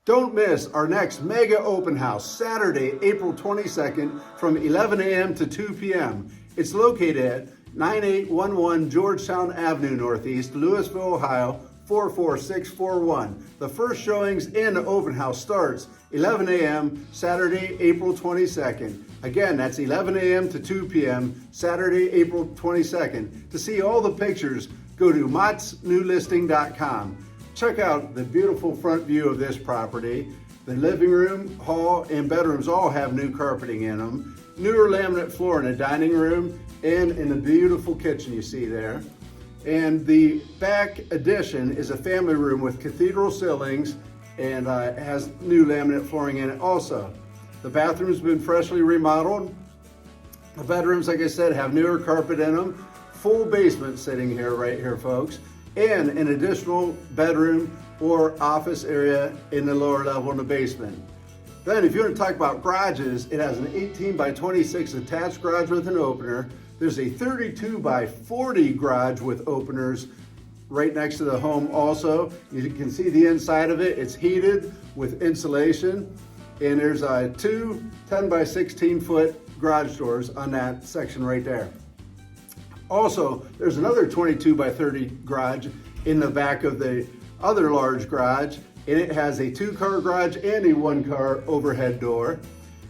Don't miss our next mega open house, Saturday, April 22nd from 11 a.m. to 2 p.m. It's located at 9811 Georgetown Avenue Northeast, Louisville, Ohio, 44641. The first showings and the open house starts 11 a.m. Saturday, April 22nd. Again, that's 11 a.m. to 2 p.m. Saturday, April 22nd. To see all the pictures, go to mottsnewlisting.com. Check out the beautiful front view of this property. The living room, hall, and bedrooms all have new carpeting in them. Newer laminate floor in the dining room and in the beautiful kitchen you see there. And the back addition is a family room with cathedral ceilings and has new laminate flooring in it also. The bathroom's been freshly remodeled. The bedrooms, like I said, have newer carpet in them. Full basement sitting here, right here, folks. And an additional bedroom or office area in the lower level in the basement. Then if you want to talk about garages, it has an 18 by 26 attached garage with an opener. There's a 32 by 40 garage with openers right next to the home also. You can see the inside of it. It's heated with insulation. And there's two 10 by 16 foot garage doors on that section right there. Also, there's another 22 by 30 garage in the back of the other large garage, and it has a 2-car garage and a 1-car overhead door.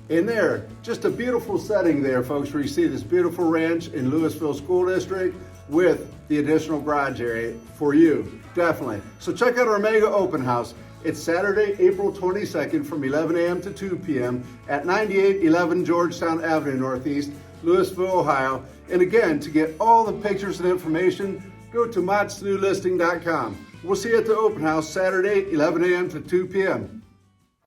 And there, just a beautiful setting there, folks, where you see this beautiful ranch in Louisville School District with the additional garage area for you, definitely. So check out our mega open house. It's Saturday, April 22nd from 11 a.m. to 2 p.m. at 9811 Georgetown Avenue Northeast, Louisville, Ohio. And again, to get all the pictures and information, go to mottsnewlisting.com. We'll see you at the open house Saturday, 11 a.m. to 2 p.m.